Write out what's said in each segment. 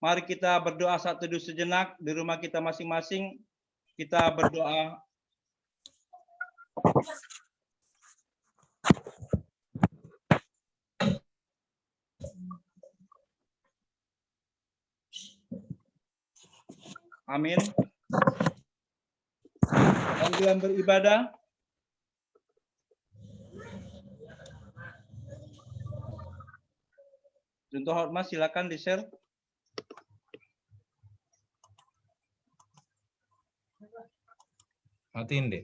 Mari kita berdoa saat teduh sejenak di rumah kita masing-masing. Kita berdoa. Amin. Panggilan beribadah. Junto Hormat, silakan di-share. Matiin deh.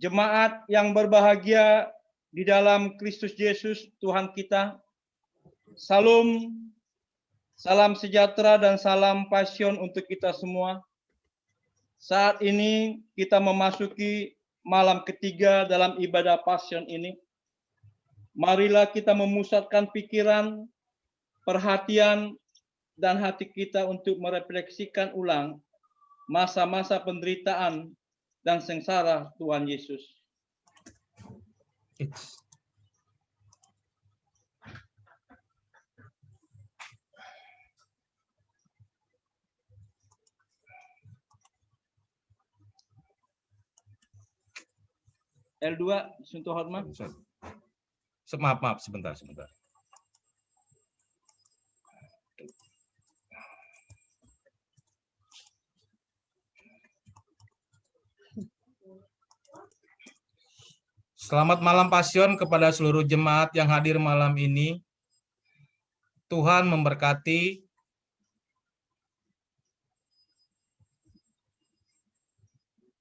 Jemaat yang berbahagia di dalam Kristus Yesus Tuhan kita. Salam, salam sejahtera dan salam passion untuk kita semua. Saat ini kita memasuki malam ketiga dalam ibadah passion ini. Marilah kita memusatkan pikiran, perhatian, dan hati kita untuk merefleksikan ulang masa-masa penderitaan dan sengsara Tuhan Yesus. L2, Junto Hormat. Maaf, sebentar. Selamat malam Pasion kepada seluruh jemaat yang hadir malam ini. Tuhan memberkati.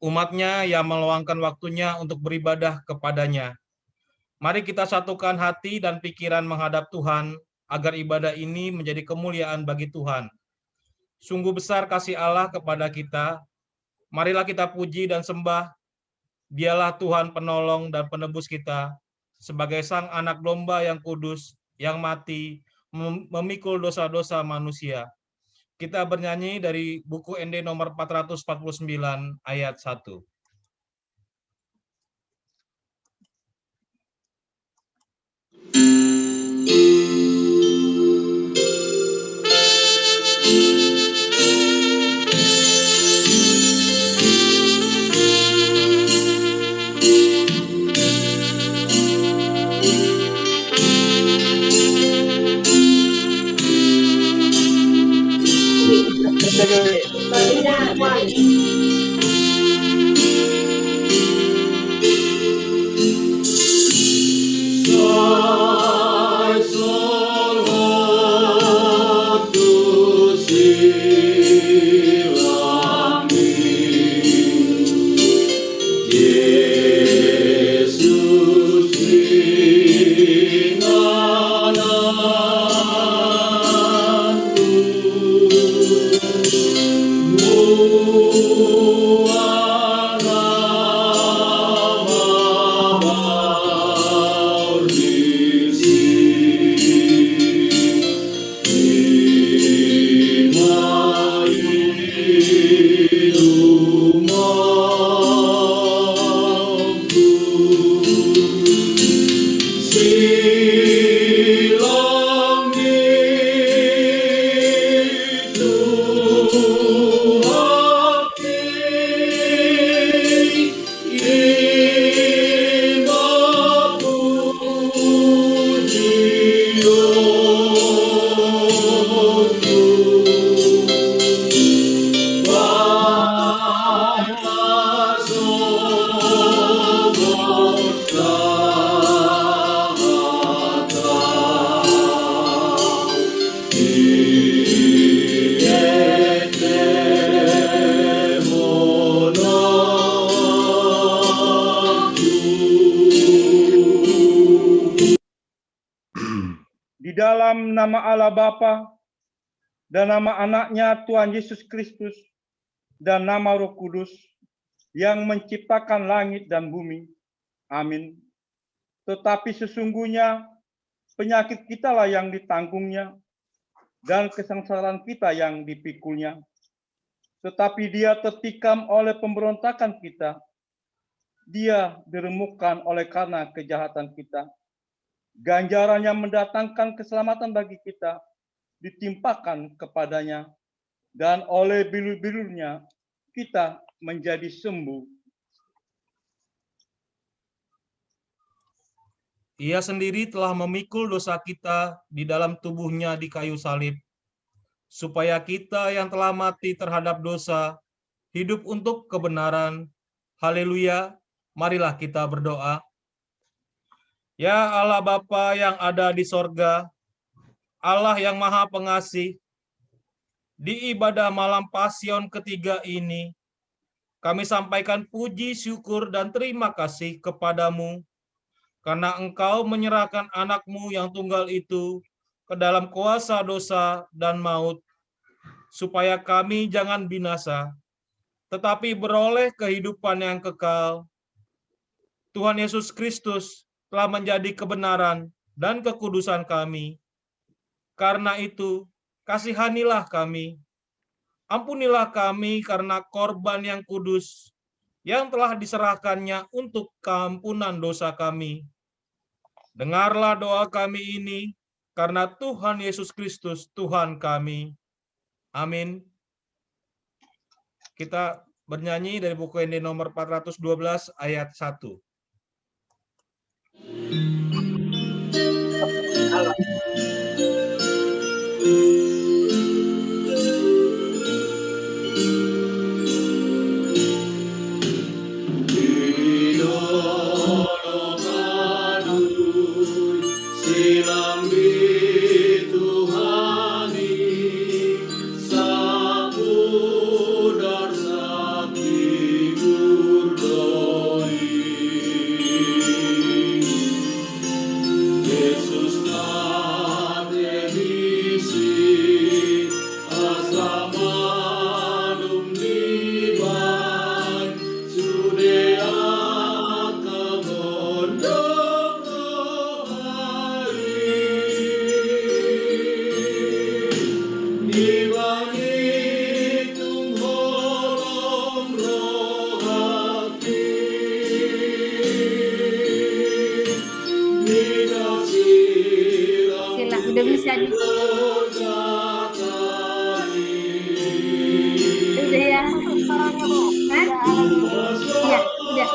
Umatnya yang meluangkan waktunya untuk beribadah kepadanya. Mari kita satukan hati dan pikiran menghadap Tuhan, agar ibadah ini menjadi kemuliaan bagi Tuhan. Sungguh besar kasih Allah kepada kita. Marilah kita puji dan sembah. Dialah Tuhan penolong dan penebus kita, sebagai sang anak domba yang kudus, yang mati, memikul dosa-dosa manusia. Kita bernyanyi dari buku ND nomor 449 ayat 1. Di dalam nama Allah Bapa dan nama anaknya Tuhan Yesus Kristus dan nama Roh Kudus yang menciptakan langit dan bumi. Amin. Tetapi sesungguhnya penyakit kita lah yang ditanggungnya dan kesengsaraan kita yang dipikulnya. Tetapi dia tertikam oleh pemberontakan kita. Dia diremukkan oleh karena kejahatan kita. ganjaran yang mendatangkan keselamatan bagi kita ditimpakan kepadanya, dan oleh bilur-bilurnya kita menjadi sembuh. Ia sendiri telah memikul dosa kita di dalam tubuhnya di kayu salib, supaya kita yang telah mati terhadap dosa, hidup untuk kebenaran. Haleluya, marilah kita berdoa. Ya Allah Bapa yang ada di sorga, Allah yang Maha Pengasih, di ibadah malam Pasion ketiga ini, kami sampaikan puji, syukur, dan terima kasih kepadamu, karena Engkau menyerahkan anak-Mu yang tunggal itu ke dalam kuasa dosa dan maut, supaya kami jangan binasa, tetapi beroleh kehidupan yang kekal. Tuhan Yesus Kristus telah menjadi kebenaran dan kekudusan kami. Karena itu, kasihanilah kami. Ampunilah kami karena korban yang kudus yang telah diserahkannya untuk keampunan dosa kami. Dengarlah doa kami ini karena Tuhan Yesus Kristus Tuhan kami. Amin. Kita bernyanyi dari buku ND nomor 412 ayat 1. Sila, udah bisa nih. Udah ya. Hah? Iya, udah.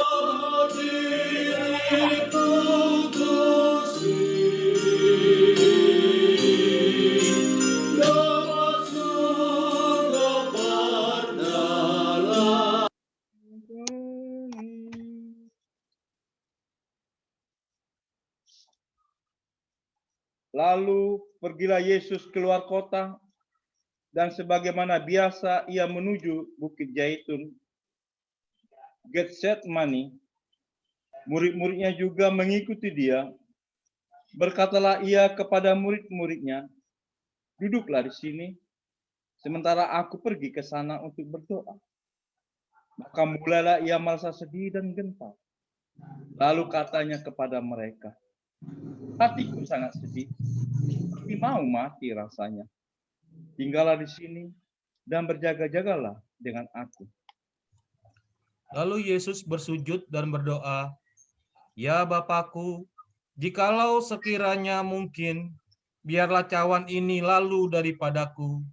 Lalu pergilah Yesus keluar kota, dan sebagaimana biasa ia menuju Bukit Zaitun, Getsemani. Murid-muridnya juga mengikuti dia. Berkatalah ia kepada murid-muridnya, "Duduklah di sini, sementara aku pergi ke sana untuk berdoa." Maka mulailah ia merasa sedih dan gentar. Lalu katanya kepada mereka, "Hatiku sangat sedih, seperti mau mati rasanya. Tinggallah di sini dan berjaga-jagalah dengan aku." Lalu Yesus bersujud dan berdoa, "Ya Bapakku, jikalau sekiranya mungkin, biarlah cawan ini lalu daripadaku.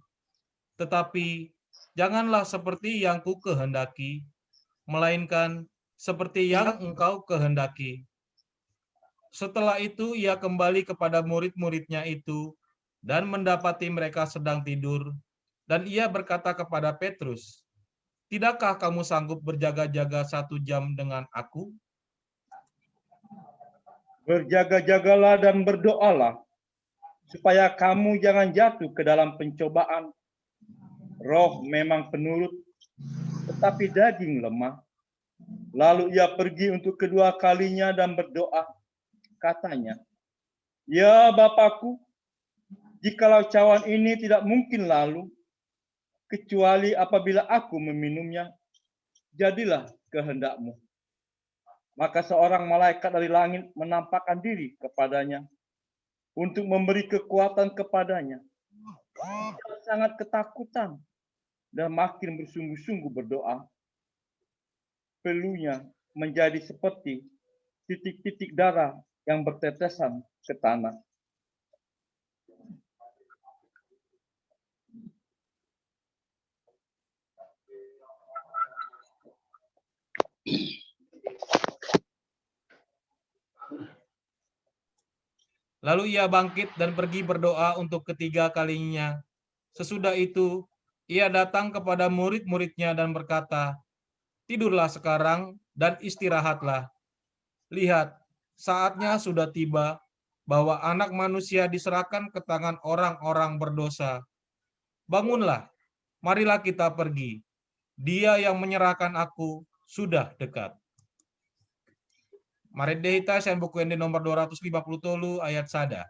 Tetapi janganlah seperti yang ku kehendaki, melainkan seperti yang Engkau kehendaki." Setelah itu ia kembali kepada murid-muridnya itu dan mendapati mereka sedang tidur. Dan ia berkata kepada Petrus, "Tidakkah kamu sanggup berjaga-jaga 1 jam dengan aku?" Berjaga-jagalah dan berdoalah, supaya kamu jangan jatuh ke dalam pencobaan. Roh memang penurut, tetapi daging lemah. Lalu ia pergi untuk kedua kalinya dan berdoa. Katanya, "Ya Bapakku, jikalau cawan ini tidak mungkin lalu, kecuali apabila aku meminumnya, jadilah kehendak-Mu." Maka seorang malaikat dari langit menampakkan diri kepadanya untuk memberi kekuatan kepadanya. Dia sangat ketakutan dan makin bersungguh-sungguh berdoa. Pelunya menjadi seperti titik-titik darah yang bertetesan ke tanah. Lalu ia bangkit dan pergi berdoa untuk ketiga kalinya. Sesudah itu, ia datang kepada murid-muridnya dan berkata, "Tidurlah sekarang dan istirahatlah. Lihat, saatnya sudah tiba bahwa Anak Manusia diserahkan ke tangan orang-orang berdosa. Bangunlah, marilah kita pergi. Dia yang menyerahkan aku sudah dekat." Mari dehita saya buku ND nomor 250 tolu ayat sada.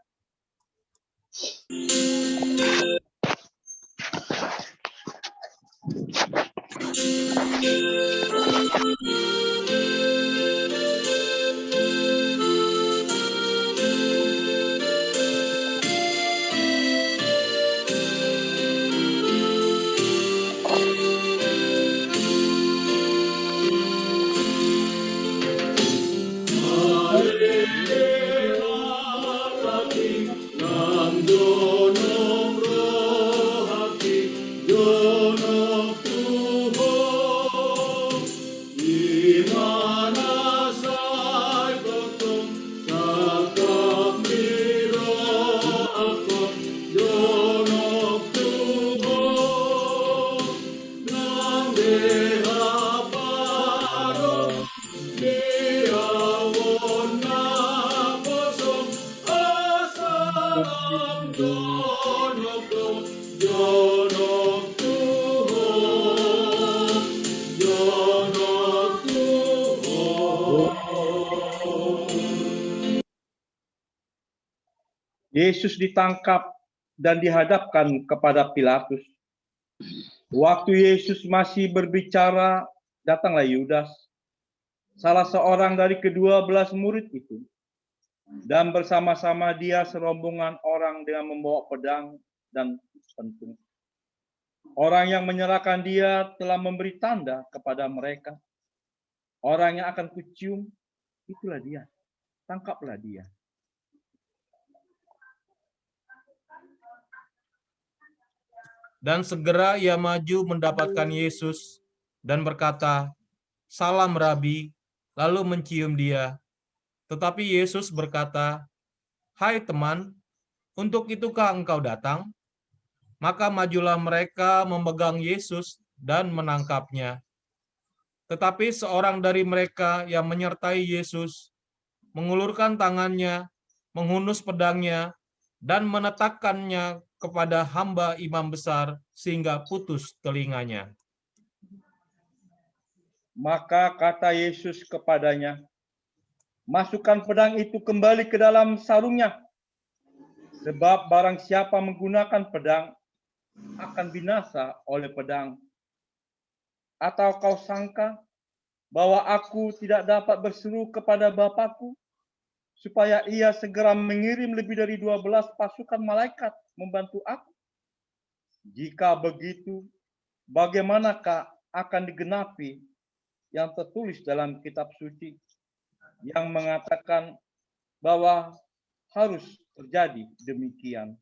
Yesus ditangkap dan dihadapkan kepada Pilatus. Waktu Yesus masih berbicara, datanglah Yudas, salah seorang dari ke-12 murid itu. Dan bersama-sama dia serombongan orang dengan membawa pedang dan pentung. Orang yang menyerahkan dia telah memberi tanda kepada mereka. Orang yang akan kucium, itulah dia. Tangkaplah dia. Dan segera ia maju mendapatkan Yesus dan berkata, "Salam Rabi," lalu mencium dia. Tetapi Yesus berkata, "Hai teman, untuk itukah engkau datang?" Maka majulah mereka memegang Yesus dan menangkapnya. Tetapi seorang dari mereka yang menyertai Yesus mengulurkan tangannya, menghunus pedangnya, dan menetakkannya kepada hamba imam besar sehingga putus telinganya. Maka kata Yesus kepadanya, "Masukkan pedang itu kembali ke dalam sarungnya. Sebab barang siapa menggunakan pedang akan binasa oleh pedang. Atau kau sangka bahwa aku tidak dapat berseru kepada Bapakku supaya ia segera mengirim lebih dari 12 pasukan malaikat membantu aku? Jika begitu, bagaimanakah akan digenapi yang tertulis dalam kitab suci yang mengatakan bahwa harus terjadi demikian?"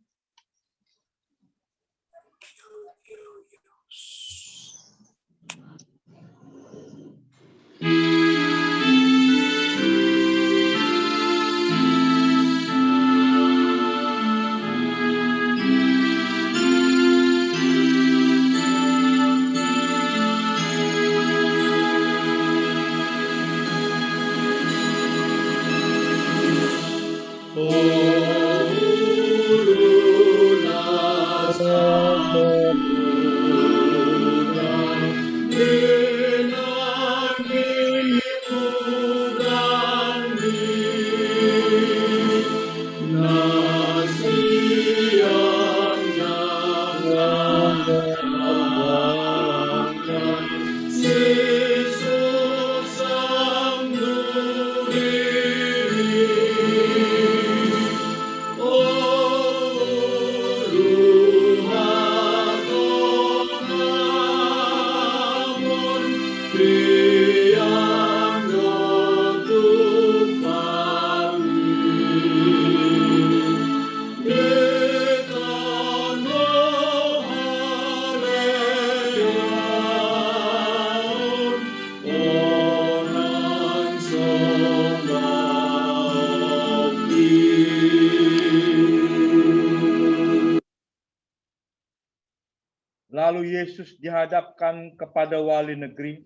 Lalu Yesus dihadapkan kepada wali negeri,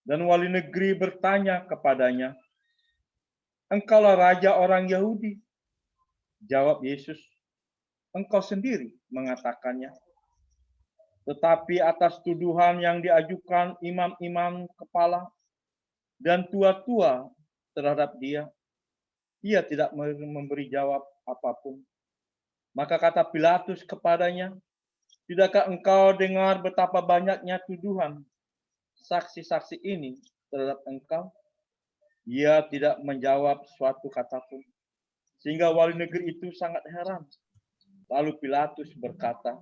dan wali negeri bertanya kepadanya, "Engkaulah raja orang Yahudi?" Jawab Yesus, "Engkau sendiri mengatakannya." Tetapi atas tuduhan yang diajukan imam-imam kepala dan tua-tua terhadap dia, ia tidak memberi jawab apapun. Maka kata Pilatus kepadanya, "Tidakkah engkau dengar betapa banyaknya tuduhan saksi-saksi ini terhadap engkau?" Ia tidak menjawab suatu kata pun. Sehingga wali negeri itu sangat heran. Lalu Pilatus berkata,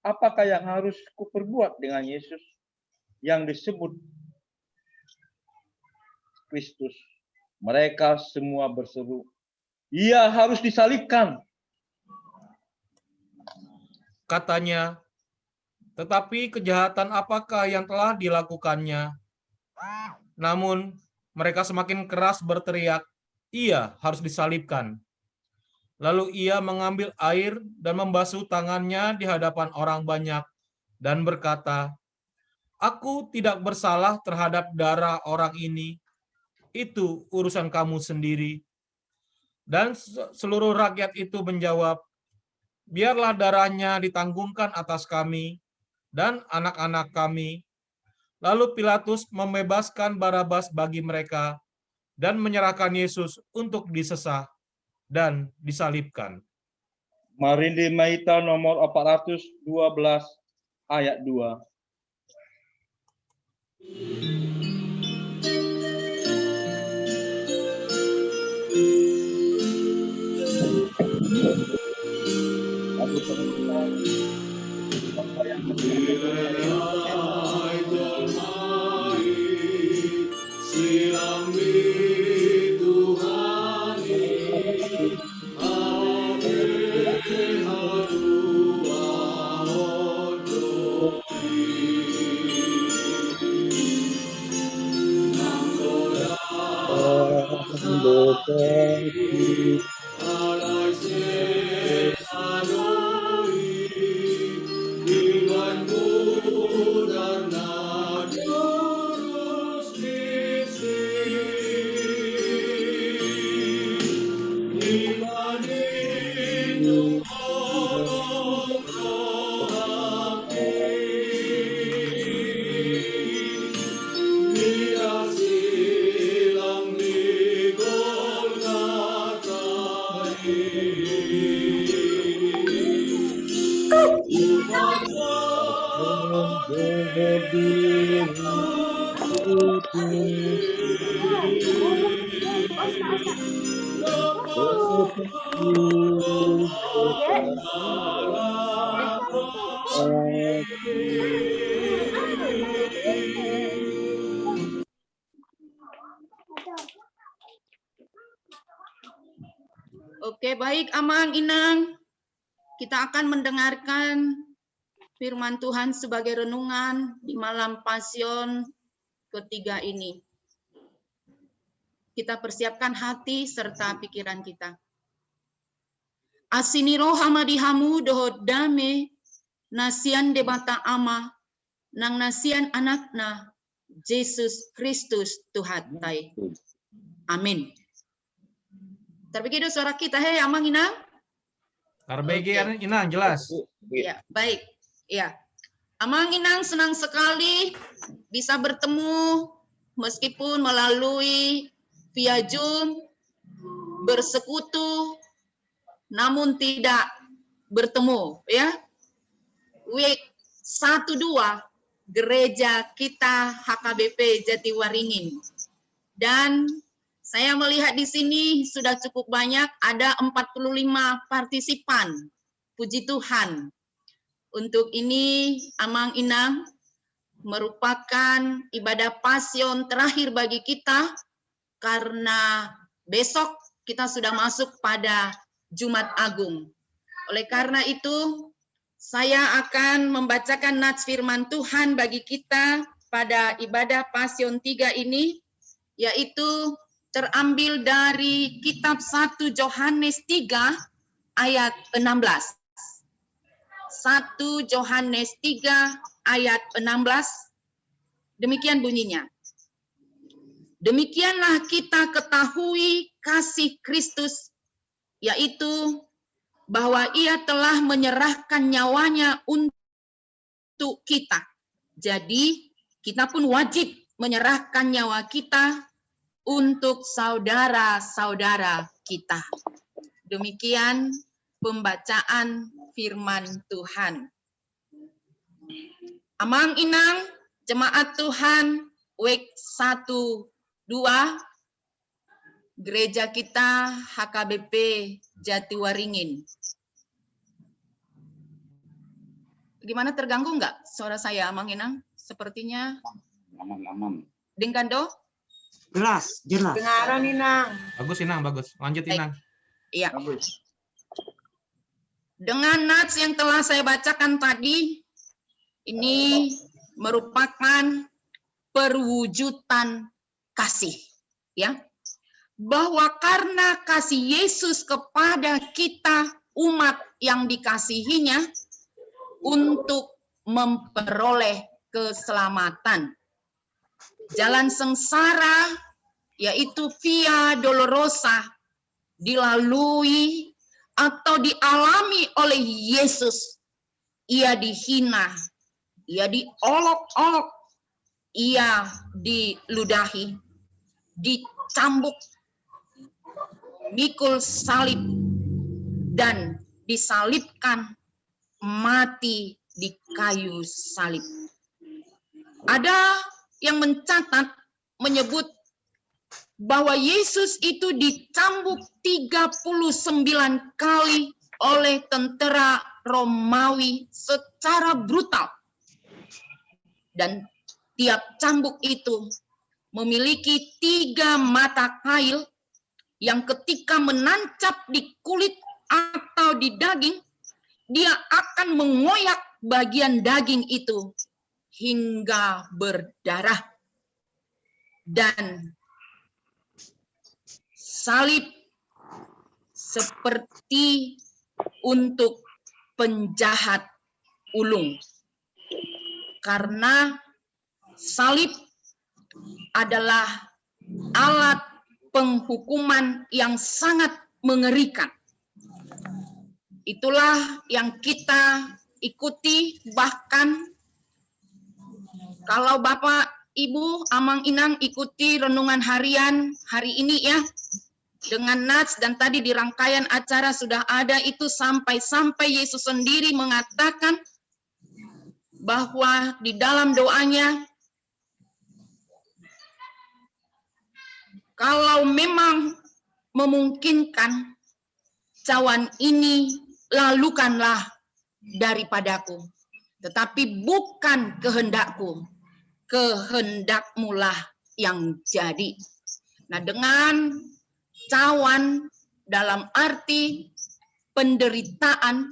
"Apakah yang harus kuperbuat dengan Yesus yang disebut Kristus?" Mereka semua berseru, "Ia harus disalibkan." Katanya, "Tetapi kejahatan apakah yang telah dilakukannya?" Namun mereka semakin keras berteriak, "Ia harus disalibkan." Lalu ia mengambil air dan membasuh tangannya di hadapan orang banyak dan berkata, "Aku tidak bersalah terhadap darah orang ini. Itu urusan kamu sendiri." Dan seluruh rakyat itu menjawab, "Biarlah darahnya ditanggungkan atas kami dan anak-anak kami." Lalu Pilatus membebaskan Barabas bagi mereka dan menyerahkan Yesus untuk disesah dan disalibkan. Marindi Maita nomor 412 ayat 2. Lagu penghujung membayangkan Oke, baik Amang, Inang. Kita akan mendengarkan firman Tuhan sebagai renungan di malam Pasion ketiga ini. Kita persiapkan hati serta pikiran kita. Asiniro hamadihamu dohod dame nasian debata ama nang nasian anakna Yesus Kristus Tuhan tai. Amin. Terbegitu suara kita, hei Amang Inang. Tarbegi Inang, jelas. Ya, baik. Ya. Amang Inang senang sekali bisa bertemu meskipun melalui via Zoom, bersekutu, namun tidak bertemu. Ya. Week 1-2 gereja kita HKBP Jatiwaringin. Dan saya melihat di sini sudah cukup banyak, ada 45 partisipan. Puji Tuhan. Untuk ini, Amang Inang, merupakan ibadah pasion terakhir bagi kita, karena besok kita sudah masuk pada Jumat Agung. Oleh karena itu, saya akan membacakan nats firman Tuhan bagi kita pada ibadah pasion 3 ini, yaitu terambil dari kitab 1 Yohanes 3 ayat 16. 1 Yohanes 3 ayat 16. Demikian bunyinya. Demikianlah kita ketahui kasih Kristus, yaitu bahwa Ia telah menyerahkan nyawanya untuk kita. Jadi, kita pun wajib menyerahkan nyawa kita untuk saudara-saudara kita. Demikian pembacaan firman Tuhan. Amang Inang, Jemaat Tuhan, Week 1, 2, gereja kita HKBP Jatiwaringin. Gimana, terganggu nggak suara saya, Amang Inang? Sepertinya Aman. Dingkando? Jelas. Dengaran Inang. Bagus Inang, bagus. Lanjut Baik. Inang. Iya. Bagus. Dengan nats yang telah saya bacakan tadi, ini merupakan perwujudan kasih, ya. Bahwa karena kasih Yesus kepada kita umat yang dikasihinya untuk memperoleh keselamatan. Jalan sengsara, yaitu via dolorosa, dilalui atau dialami oleh Yesus. Ia dihina, ia diolok-olok, ia diludahi, dicambuk, mikul salib, dan disalibkan mati di kayu salib. Ada yang mencatat, menyebut bahwa Yesus itu dicambuk 39 kali oleh tentara Romawi secara brutal. Dan tiap cambuk itu memiliki 3 mata kail yang ketika menancap di kulit atau di daging, dia akan mengoyak bagian daging itu hingga berdarah. Dan salib seperti untuk penjahat ulung. Karena salib adalah alat penghukuman yang sangat mengerikan. Itulah yang kita ikuti, bahkan kalau Bapak, Ibu, Amang Inang ikuti renungan harian hari ini ya, dengan nats dan tadi di rangkaian acara sudah ada itu sampai Yesus sendiri mengatakan bahwa di dalam doanya, kalau memang memungkinkan, cawan ini lalukanlah daripadaku, tetapi bukan kehendakku, kehendakmulah yang jadi. Nah, dengan cawan dalam arti penderitaan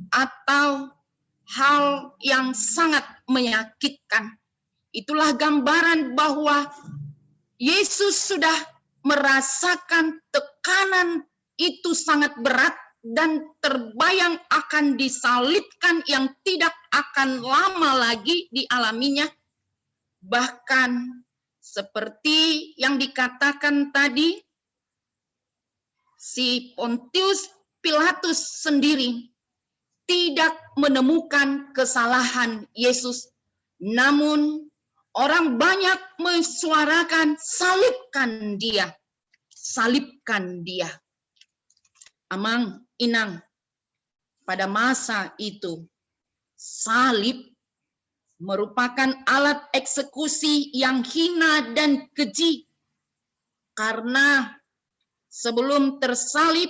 atau hal yang sangat menyakitkan, itulah gambaran bahwa Yesus sudah merasakan tekanan itu sangat berat dan terbayang akan disalibkan yang tidak akan lama lagi dialaminya. Bahkan seperti yang dikatakan tadi, si Pontius Pilatus sendiri tidak menemukan kesalahan Yesus, namun orang banyak mensuarakan salibkan dia, salibkan dia. Amang Inang, pada masa itu salib merupakan alat eksekusi yang hina dan keji, karena sebelum tersalib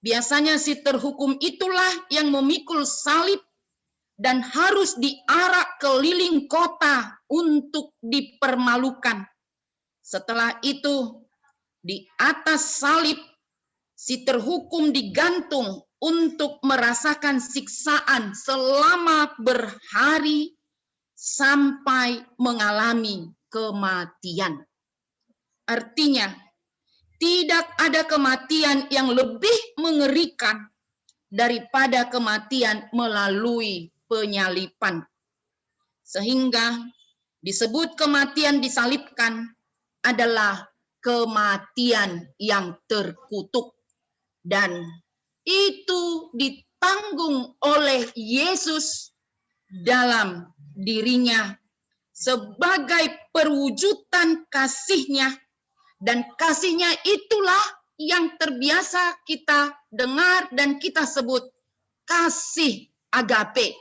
biasanya si terhukum itulah yang memikul salib dan harus diarak keliling kota untuk dipermalukan. Setelah itu, di atas salib, si terhukum digantung untuk merasakan siksaan selama berhari sampai mengalami kematian. Artinya, tidak ada kematian yang lebih mengerikan daripada kematian melalui penyalipan. Sehingga disebut kematian disalibkan adalah kematian yang terkutuk. Dan itu ditanggung oleh Yesus dalam dirinya sebagai perwujudan kasih-Nya. Dan kasih-Nya itulah yang terbiasa kita dengar dan kita sebut kasih agape.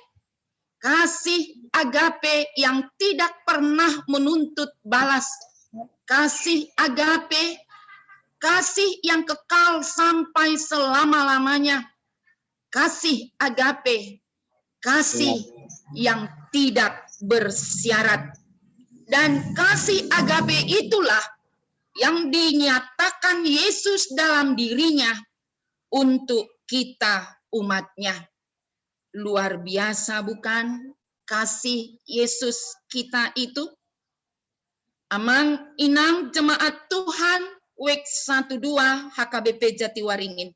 Kasih agape yang tidak pernah menuntut balas. Kasih agape, kasih yang kekal sampai selama-lamanya. Kasih agape, kasih yang tidak bersyarat. Dan kasih agape itulah yang dinyatakan Yesus dalam dirinya untuk kita umatnya. Luar biasa bukan kasih Yesus kita itu? Amang inang jemaat Tuhan WEK 12 HKBP Jatiwaringin.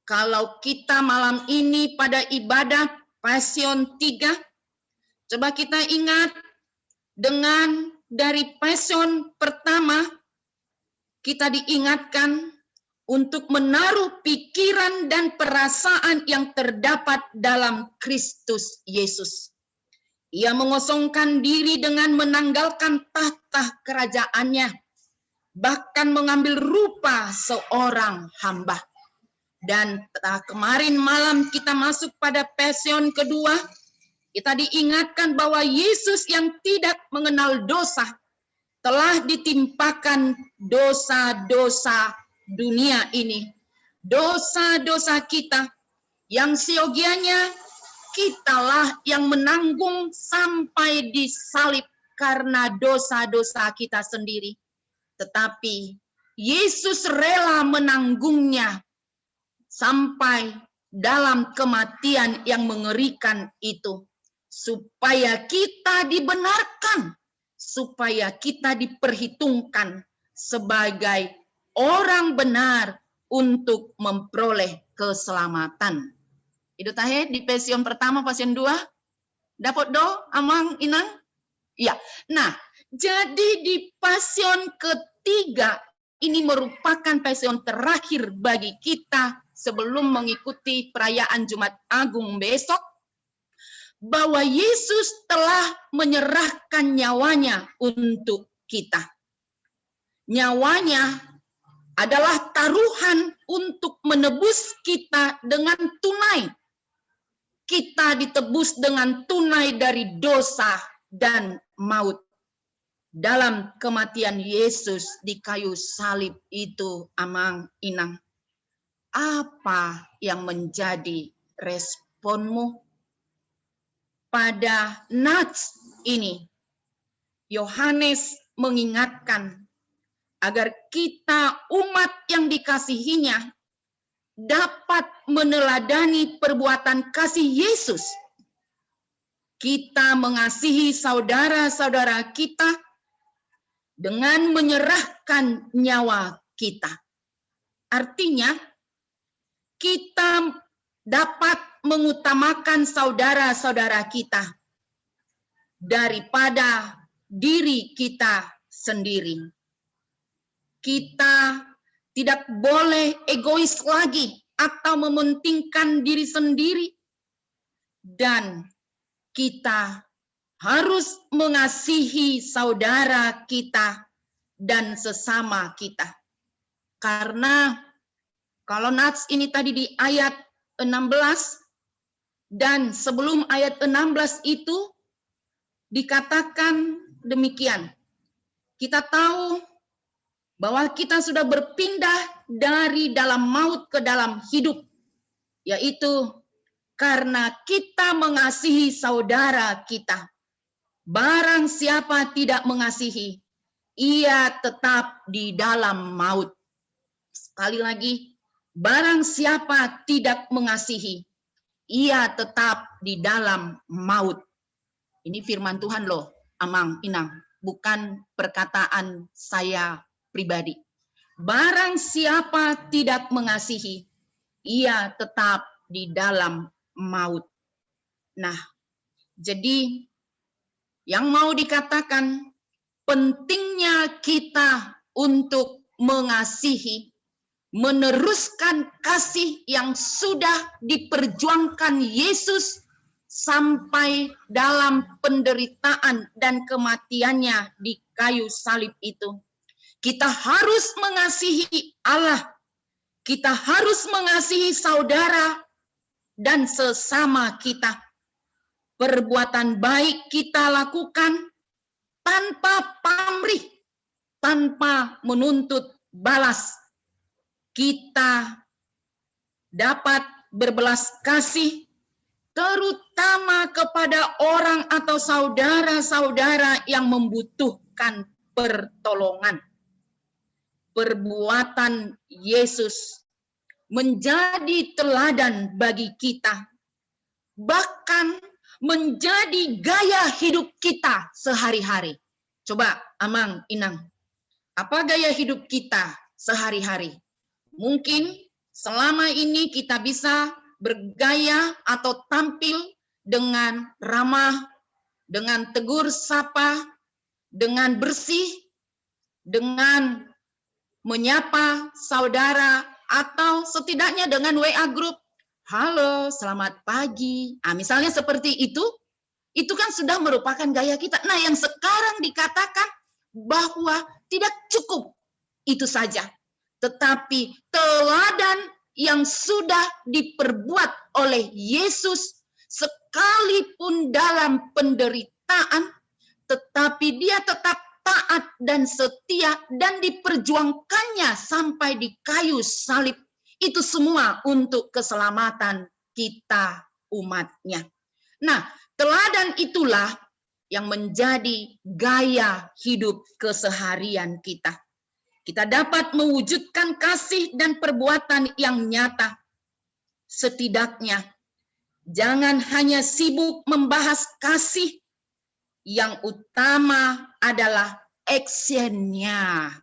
Kalau kita malam ini pada ibadah Pasion 3, coba kita ingat dengan dari Pasion pertama, kita diingatkan untuk menaruh pikiran dan perasaan yang terdapat dalam Kristus Yesus. Ia mengosongkan diri dengan menanggalkan tahta kerajaannya, bahkan mengambil rupa seorang hamba. Dan kemarin malam kita masuk pada Pasion kedua, kita diingatkan bahwa Yesus yang tidak mengenal dosa telah ditimpakan dosa-dosa dunia ini. Dosa-dosa kita yang siogianya kitalah yang menanggung sampai disalib karena dosa-dosa kita sendiri. Tetapi Yesus rela menanggungnya sampai dalam kematian yang mengerikan itu. Supaya kita dibenarkan, supaya kita diperhitungkan sebagai orang benar untuk memperoleh keselamatan. Itu tahe di Pasion pertama, Pasion 2. Dapat do, amang inang? Ya. Nah, jadi di Pasion ketiga ini merupakan Pasion terakhir bagi kita sebelum mengikuti perayaan Jumat Agung besok, bahwa Yesus telah menyerahkan nyawanya untuk kita. Nyawanya adalah taruhan untuk menebus kita dengan tunai. Kita ditebus dengan tunai dari dosa dan maut. Dalam kematian Yesus di kayu salib itu, amang inang. Apa yang menjadi responmu? Pada nats ini, Yohanes mengingatkan agar kita umat yang dikasihinya dapat meneladani perbuatan kasih Yesus. Kita mengasihi saudara-saudara kita dengan menyerahkan nyawa kita. Artinya, kita dapat mengutamakan saudara-saudara kita daripada diri kita sendiri. Kita tidak boleh egois lagi atau mementingkan diri sendiri. Dan kita harus mengasihi saudara kita dan sesama kita. Karena kalau nats ini tadi di ayat 16, dan sebelum ayat 16 itu dikatakan demikian. Kita tahu bahwa kita sudah berpindah dari dalam maut ke dalam hidup, yaitu karena kita mengasihi saudara kita. Barang siapa tidak mengasihi, ia tetap di dalam maut. Sekali lagi, barang siapa tidak mengasihi, ia tetap di dalam maut. Ini firman Tuhan loh, amang inang, bukan perkataan saya pribadi. Barang siapa tidak mengasihi, ia tetap di dalam maut. Nah, jadi yang mau dikatakan pentingnya kita untuk mengasihi, meneruskan kasih yang sudah diperjuangkan Yesus sampai dalam penderitaan dan kematiannya di kayu salib itu. Kita harus mengasihi Allah, kita harus mengasihi saudara dan sesama kita. Perbuatan baik kita lakukan tanpa pamrih, tanpa menuntut balas. Kita dapat berbelas kasih terutama kepada orang atau saudara-saudara yang membutuhkan pertolongan. Perbuatan Yesus menjadi teladan bagi kita, bahkan menjadi gaya hidup kita sehari-hari. Coba Amang, Inang, apa gaya hidup kita sehari-hari? Mungkin selama ini kita bisa bergaya atau tampil dengan ramah, dengan tegur sapa, dengan bersih, dengan menyapa saudara, atau setidaknya dengan WA group. Halo, selamat pagi. Misalnya seperti itu kan sudah merupakan gaya kita. Nah, yang sekarang dikatakan bahwa tidak cukup itu saja, tetapi teladan yang sudah diperbuat oleh Yesus sekalipun dalam penderitaan, tetapi dia tetap taat dan setia dan diperjuangkannya sampai di kayu salib. Itu semua untuk keselamatan kita umatnya. Nah, teladan itulah yang menjadi gaya hidup keseharian kita. Kita dapat mewujudkan kasih dan perbuatan yang nyata. Setidaknya, jangan hanya sibuk membahas kasih, yang utama adalah actionnya.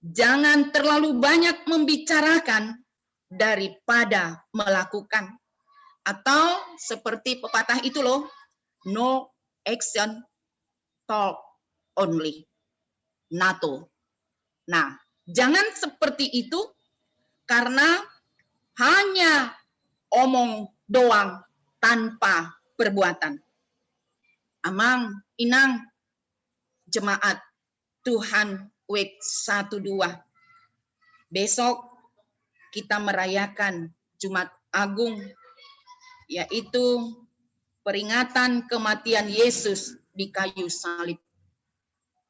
Jangan terlalu banyak membicarakan daripada melakukan. Atau seperti pepatah itu loh, no action, talk only. NATO. Nah, jangan seperti itu karena hanya omong doang tanpa perbuatan. Amang, Inang, jemaat Tuhan Week 12. Besok kita merayakan Jumat Agung, yaitu peringatan kematian Yesus di kayu salib.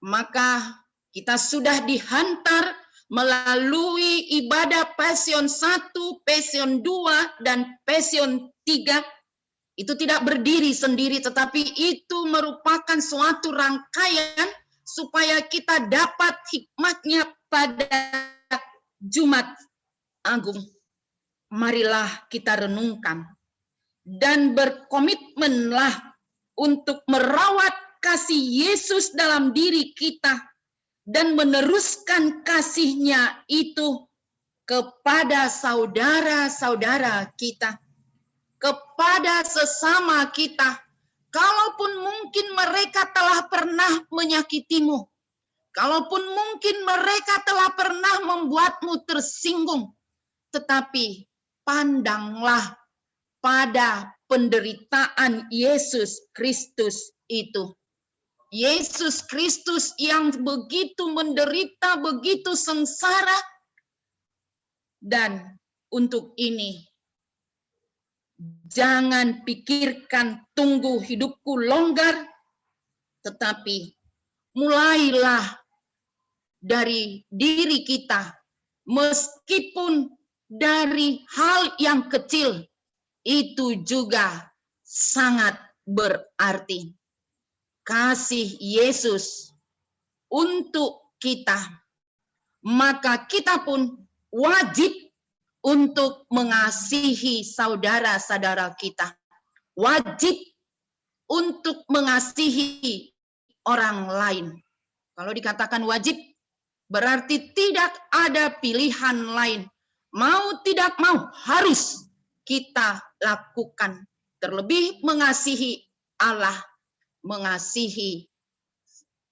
Maka kita sudah dihantar melalui ibadah Pasion 1, Pasion 2, dan Pasion 3. Itu tidak berdiri sendiri, tetapi itu merupakan suatu rangkaian supaya kita dapat hikmatnya pada Jumat Agung. Marilah kita renungkan dan berkomitmenlah untuk merawat kasih Yesus dalam diri kita dan meneruskan kasih-Nya itu kepada saudara-saudara kita, kepada sesama kita, kalaupun mungkin mereka telah pernah menyakitimu, kalaupun mungkin mereka telah pernah membuatmu tersinggung, tetapi pandanglah pada penderitaan Yesus Kristus itu. Yesus Kristus yang begitu menderita, begitu sengsara, dan untuk ini jangan pikirkan tunggu hidupku longgar, tetapi mulailah dari diri kita, meskipun dari hal yang kecil, itu juga sangat berarti. Kasih Yesus untuk kita, maka kita pun wajib untuk mengasihi saudara-saudara kita. Wajib untuk mengasihi orang lain. Kalau dikatakan wajib, berarti tidak ada pilihan lain. mau tidak mau harus kita lakukan. Terlebih mengasihi Allah, mengasihi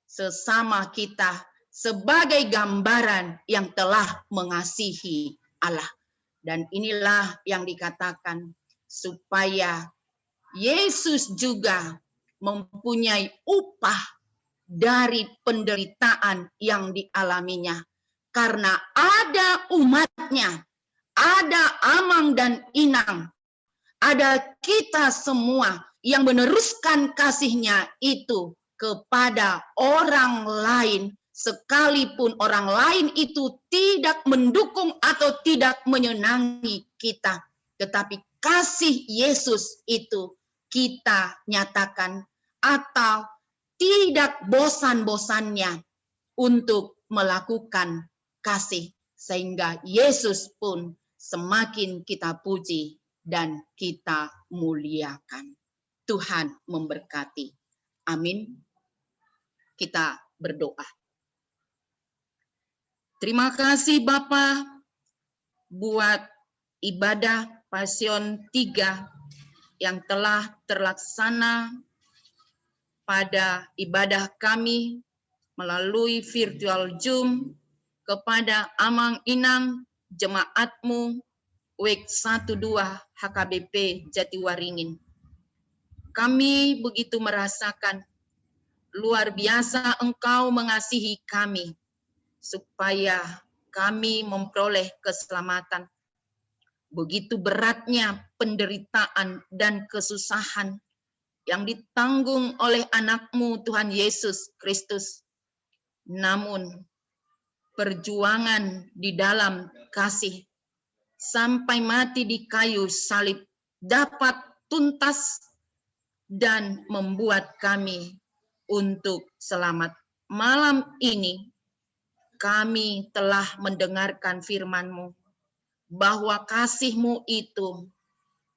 sesama kita sebagai gambaran yang telah mengasihi Allah. Dan inilah yang dikatakan supaya Yesus juga mempunyai upah dari penderitaan yang dialaminya. Karena ada umatnya, ada Amang dan Inang, ada kita semua yang meneruskan kasihnya itu kepada orang lain, sekalipun orang lain itu tidak mendukung atau tidak menyenangi kita. Tetapi kasih Yesus itu kita nyatakan atau tidak bosan-bosannya untuk melakukan kasih. Sehingga Yesus pun semakin kita puji dan kita muliakan. Tuhan memberkati. Amin. Kita berdoa. Terima kasih Bapa buat ibadah Pasion 3 yang telah terlaksana pada ibadah kami melalui virtual Zoom kepada Amang Inang jemaatmu WEK 12 HKBP Jatiwaringin. Kami begitu merasakan luar biasa Engkau mengasihi kami supaya kami memperoleh keselamatan. Begitu beratnya penderitaan dan kesusahan yang ditanggung oleh anak-Mu Tuhan Yesus Kristus. Namun perjuangan di dalam kasih sampai mati di kayu salib dapat tuntas dan membuat kami untuk selamat. Malam ini kami telah mendengarkan firman-Mu bahwa kasih-Mu itu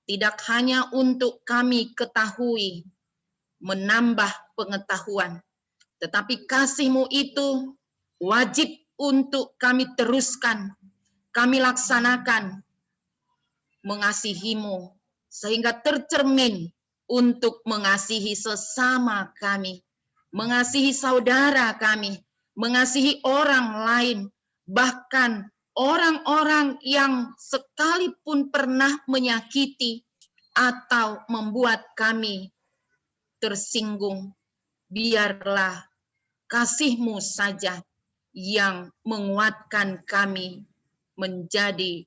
tidak hanya untuk kami ketahui, menambah pengetahuan, tetapi kasih-Mu itu wajib untuk kami teruskan, kami laksanakan, mengasihi-Mu, sehingga tercermin untuk mengasihi sesama kami, mengasihi saudara kami, mengasihi orang lain, bahkan orang-orang yang sekalipun pernah menyakiti atau membuat kami tersinggung. Biarlah kasih-Mu saja yang menguatkan kami menjadi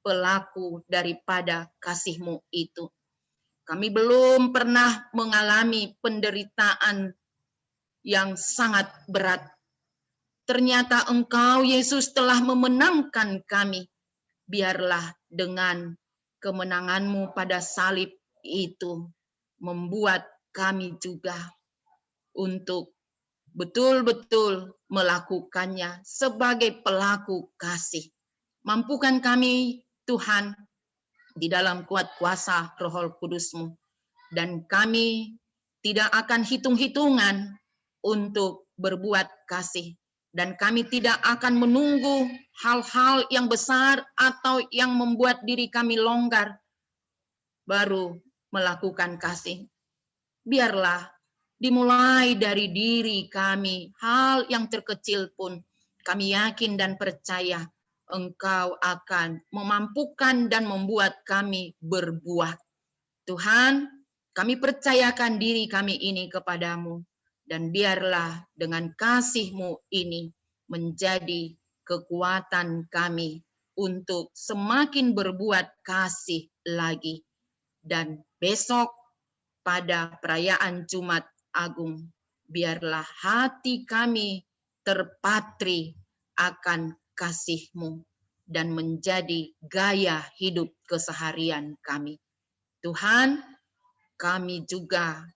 pelaku daripada kasih-Mu itu. Kami belum pernah mengalami penderitaan yang sangat berat. Ternyata Engkau, Yesus, telah memenangkan kami. Biarlah dengan kemenangan-Mu pada salib itu membuat kami juga untuk betul-betul melakukannya sebagai pelaku kasih. Mampukan kami, Tuhan, di dalam kuat kuasa Roh Kudus-Mu. Dan kami tidak akan hitung-hitungan untuk berbuat kasih. Dan kami tidak akan menunggu hal-hal yang besar atau yang membuat diri kami longgar baru melakukan kasih. Biarlah dimulai dari diri kami, hal yang terkecil pun kami yakin dan percaya Engkau akan memampukan dan membuat kami berbuah. Tuhan, kami percayakan diri kami ini kepadamu. Dan biarlah dengan kasih-Mu ini menjadi kekuatan kami untuk semakin berbuat kasih lagi. Dan besok pada perayaan Jumat Agung, biarlah hati kami terpatri akan kasih-Mu dan menjadi gaya hidup keseharian kami. Tuhan, kami juga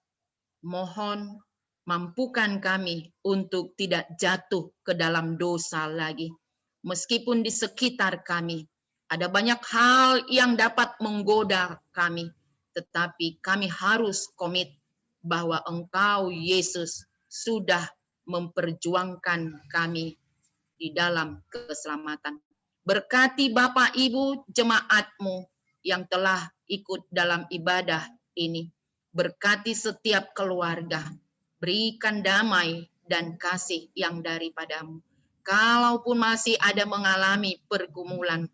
mohon mampukan kami untuk tidak jatuh ke dalam dosa lagi. Meskipun di sekitar kami ada banyak hal yang dapat menggoda kami, tetapi kami harus komit bahwa Engkau, Yesus, sudah memperjuangkan kami di dalam keselamatan. Berkati Bapak Ibu jemaat-Mu yang telah ikut dalam ibadah ini. Berkati setiap keluarga. Berikan damai dan kasih yang daripadamu. Kalaupun masih ada mengalami pergumulan,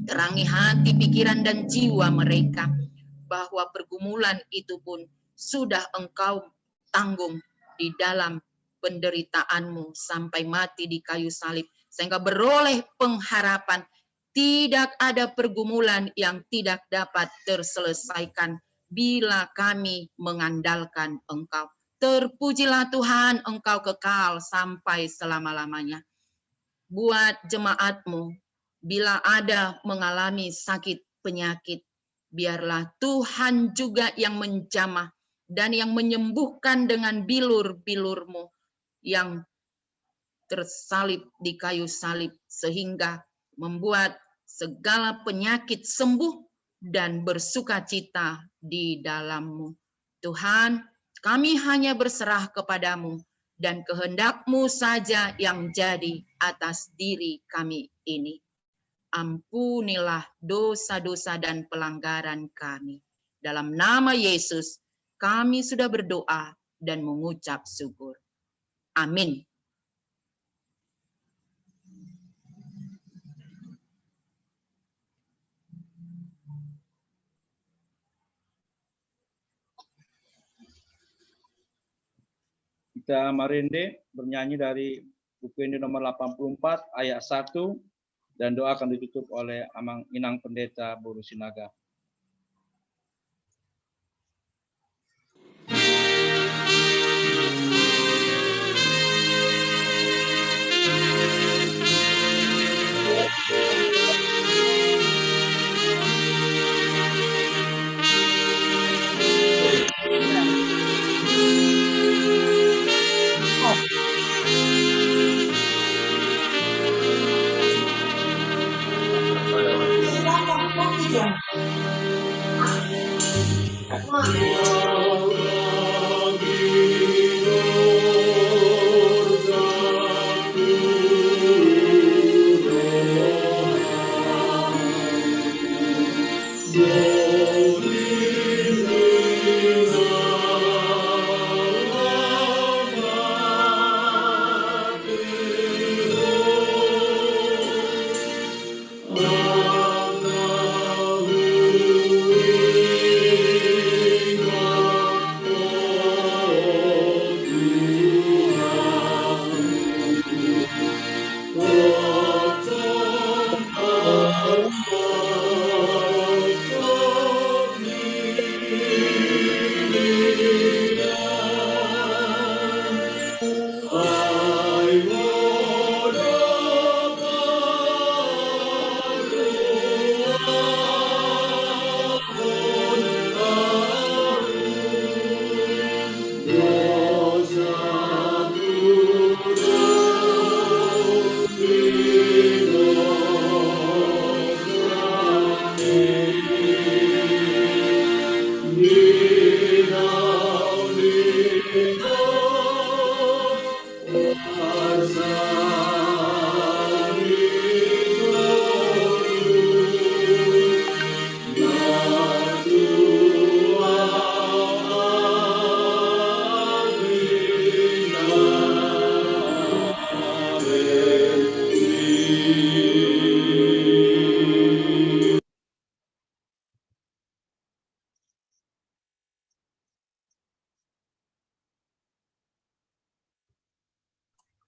terangi hati, pikiran, dan jiwa mereka, bahwa pergumulan itu pun sudah Engkau tanggung di dalam penderitaanmu sampai mati di kayu salib, sehingga beroleh pengharapan. Tidak ada pergumulan yang tidak dapat terselesaikan bila kami mengandalkan Engkau. Terpujilah Tuhan, Engkau kekal sampai selama-lamanya. Buat jemaat-Mu, bila ada mengalami sakit penyakit, biarlah Tuhan juga yang menjamah dan yang menyembuhkan dengan bilur-bilur-Mu yang tersalib di kayu salib, sehingga membuat segala penyakit sembuh dan bersukacita di dalam-Mu. Tuhan, kami hanya berserah kepadamu, dan kehendak-Mu saja yang jadi atas diri kami ini. Ampunilah dosa-dosa dan pelanggaran kami. Dalam nama Yesus, kami sudah berdoa dan mengucap syukur. Amin. Kita marinde bernyanyi dari buku ini nomor 84 ayat 1 dan doa akan ditutup oleh Amang Inang Pendeta Boru Sinaga.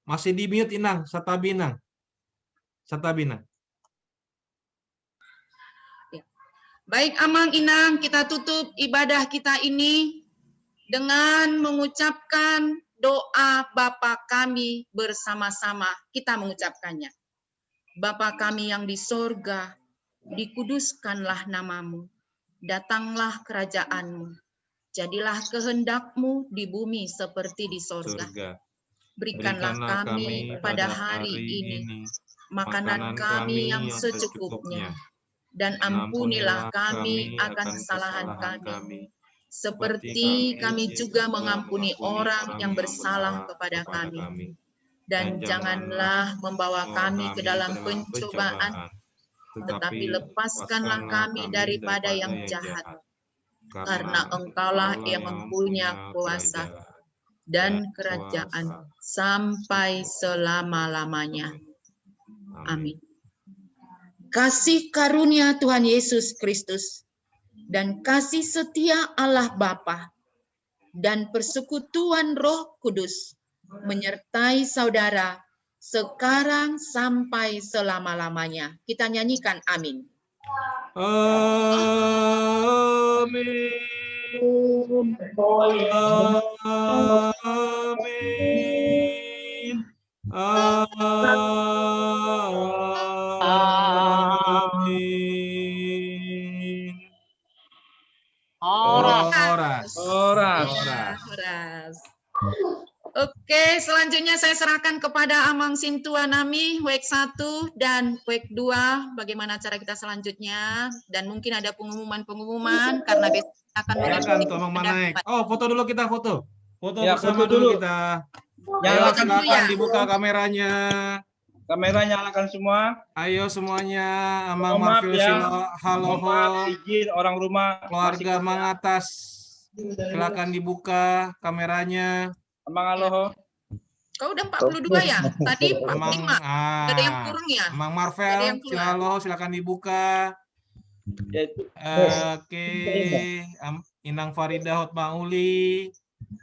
Masih di mute Inang, Satabina. Satabina. Baik Amang Inang, kita tutup ibadah kita ini dengan mengucapkan doa Bapa kami bersama-sama. Kita mengucapkannya. Bapa kami yang di sorga, dikuduskanlah namamu. Datanglah kerajaanmu. Jadilah kehendak-Mu di bumi seperti di sorga. Berikanlah kami pada hari ini makanan kami yang secukupnya. Dan ampunilah kami akan kesalahan kami, seperti kami juga mengampuni orang yang bersalah kepada kami. dan janganlah membawa kami ke dalam pencobaan, tetapi lepaskanlah kami daripada yang jahat. Karena Engkaulah yang mempunyai kuasa dan kerajaan sampai selama-lamanya. Amin. Kasih karunia Tuhan Yesus Kristus dan kasih setia Allah Bapa dan persekutuan Roh Kudus menyertai saudara sekarang sampai selama-lamanya. Kita nyanyikan amin. Amin. Amin. Amin. Oras. Horas. Oke, selanjutnya saya serahkan kepada Amang Sintua Nami, week 1 dan week 2. Bagaimana cara kita selanjutnya? Dan mungkin ada pengumuman-pengumuman karena besok akan Silakan tuh Amang Manaik. Oh, foto dulu kita foto. Foto Ya, bersama foto dulu dulu. kita. Nyalakan Silakan ya. dibuka kameranya. Kamera nyalakan semua. Ayo semuanya, Amang Mohon maaf Marfil ya. Silo, halo, Mohon maaf, izin orang rumah. keluarga masih- Mang Atas. Silakan dibuka kameranya. Amang Aloho. Kau udah 42 ya? Tadi Amang 45. Ada yang kurang ya? Amang Ada Marvel, yang keluar. halo, silakan dibuka. Ya, Oke, Inang Farida Hotmauli.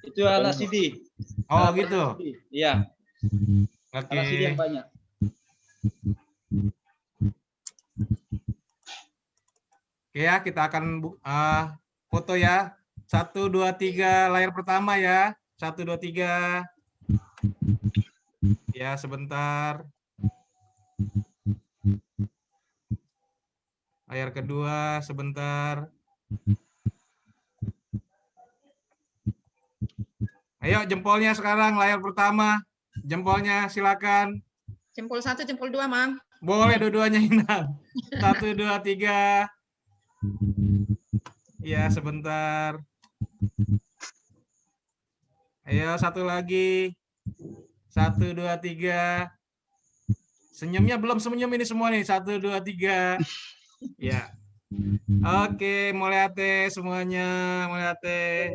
itu anak CD. Oh Anak gitu. CD. Iya, Oke. anak CD yang banyak. Oke ya, kita akan foto ya. 1, 2, 3, layar pertama ya. 1, 2, 3. Ya, sebentar. Layar kedua, sebentar. Ayo, jempolnya sekarang, layar pertama. Jempolnya, silakan. Jempol 1, jempol 2, Mang. Boleh dua-duanya, Inang. 1, 2, 3. Ya, sebentar. Ayo, satu lagi. 1, 2, 3. Senyumnya belum senyum ini semua nih. 1, 2, 3. Ya. Oke, Moleate semuanya. Moleate.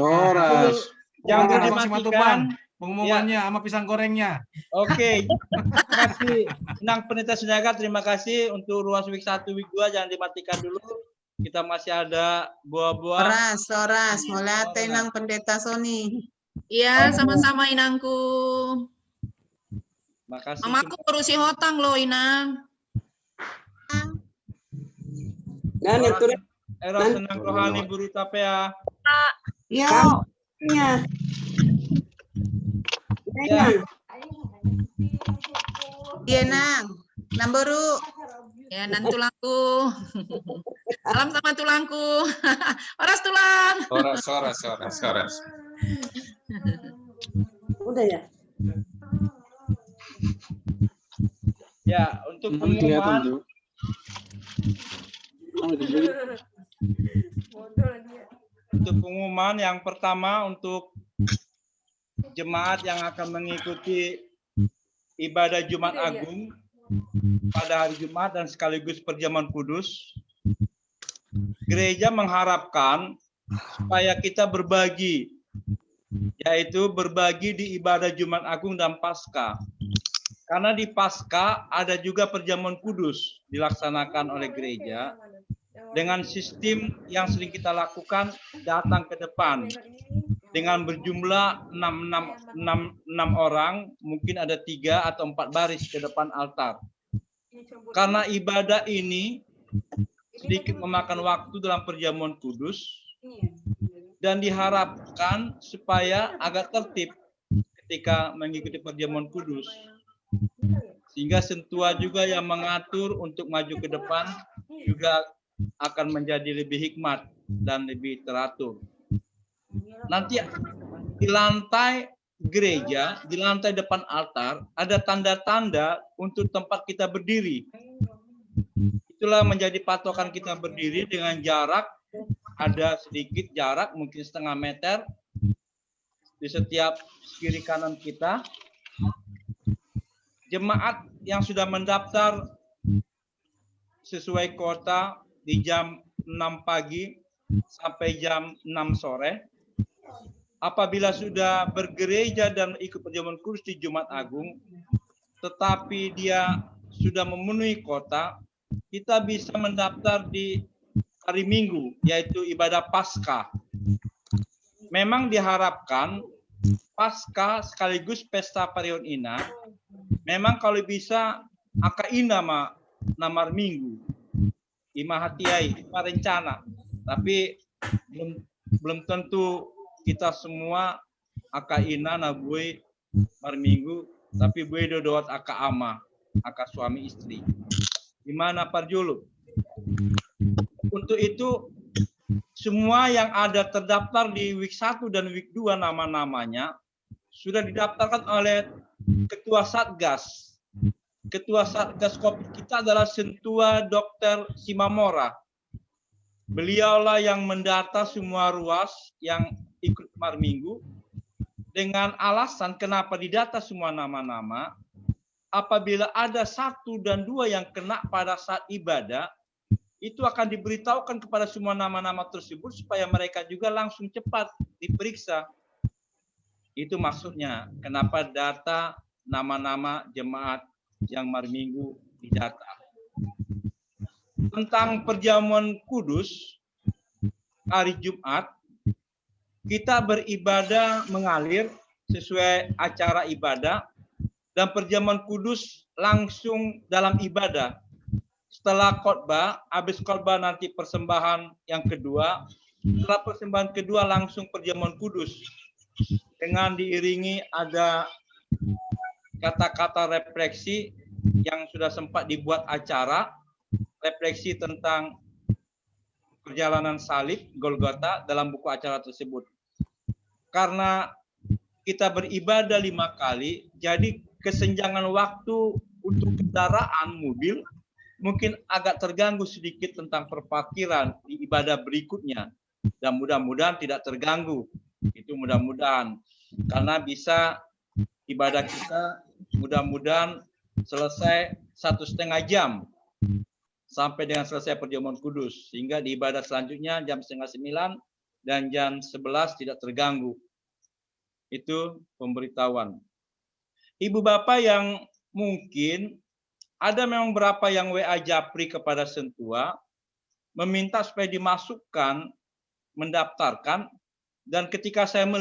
Horas. Jangan Silakan, Abang dimatikan. Simatupang. Pengumumannya sama pisang gorengnya. Oke, terima kasih. Inang Pendeta Sinaga, terima kasih untuk ruas week 1, week 2. Jangan dimatikan dulu. Kita masih ada buah-buah. Horas, mulai tenang Pendeta Sony. Iya, sama-sama Inangku. Makasih. Mamaku urusi hotang loh, Inang. Era senang rohani buru tapea. Ya. Ya. Ya. Iya, Nang. Namboru. Ya, nan tulangku. Salam sama tulangku. Horas tulang. Horas. Udah ya? Ya, untuk pengumuman yang pertama untuk jemaat yang akan mengikuti ibadah Jumat Agung pada hari Jumat dan sekaligus perjamuan kudus, gereja mengharapkan supaya kita berbagi, yaitu berbagi di ibadah Jumat Agung dan Paskah. Karena di Paskah ada juga perjamuan kudus dilaksanakan oleh gereja dengan sistem yang sering kita lakukan, datang ke depan dengan berjumlah 6 orang, mungkin ada 3 atau 4 baris ke depan altar. Karena ibadah ini sedikit memakan waktu dalam perjamuan kudus dan diharapkan supaya agak tertib ketika mengikuti perjamuan kudus. Sehingga sentua juga yang mengatur untuk maju ke depan juga akan menjadi lebih hikmat dan lebih teratur. Nanti di lantai gereja, di lantai depan altar, ada tanda-tanda untuk tempat kita berdiri. Itulah menjadi patokan kita berdiri dengan jarak, ada sedikit jarak, mungkin setengah meter. di setiap kiri kanan kita. Jemaat yang sudah mendaftar sesuai kuota di jam 6 pagi sampai jam 6 sore. Apabila sudah bergereja dan ikut perjamuan kudus di Jumat Agung, tetapi dia sudah memenuhi kuota, kita bisa mendaftar di hari Minggu, yaitu ibadah Paskah. Memang diharapkan Paskah sekaligus pesta Parion Ina, memang kalau bisa aka ina namar minggu, ima hatiai, ima rencana. Tapi belum tentu kita semua aka ina na buai mar minggu, tapi buai dodot aka ama, aka suami istri. Gimana Parjulu? Untuk itu semua yang ada terdaftar di week 1 dan week 2 nama-namanya sudah didaftarkan oleh Ketua Satgas. Ketua Satgas COVID kita adalah Sentua Dr. Simamora. Beliaulah yang mendata semua ruas yang ikut Mar Minggu dengan alasan kenapa didata semua nama-nama. Apabila ada 1 dan 2 yang kena pada saat ibadah, itu akan diberitahukan kepada semua nama-nama tersebut supaya mereka juga langsung cepat diperiksa. Itu maksudnya kenapa data nama-nama jemaat yang Mar Minggu didata. Tentang perjamuan kudus hari Jumat, kita beribadah mengalir sesuai acara ibadah dan perjamuan kudus langsung dalam ibadah. Setelah khotbah, habis khotbah nanti persembahan yang kedua. Setelah persembahan kedua langsung perjamuan kudus. Dengan diiringi ada kata-kata refleksi yang sudah sempat dibuat acara. Refleksi tentang perjalanan salib Golgota dalam buku acara tersebut. Karena kita beribadah 5 kali, jadi kesenjangan waktu untuk kendaraan mobil mungkin agak terganggu sedikit tentang perparkiran di ibadah berikutnya. Dan mudah-mudahan tidak terganggu. Itu mudah-mudahan. Karena bisa ibadah kita mudah-mudahan selesai 1,5 jam. Sampai dengan selesai perjamuan kudus. Sehingga di ibadah selanjutnya jam 8:30 dan jam 11 tidak terganggu. Itu pemberitahuan. Ibu Bapak yang mungkin ada memang berapa yang WA Japri kepada Sentua, meminta supaya dimasukkan, mendaftarkan, dan ketika saya melihat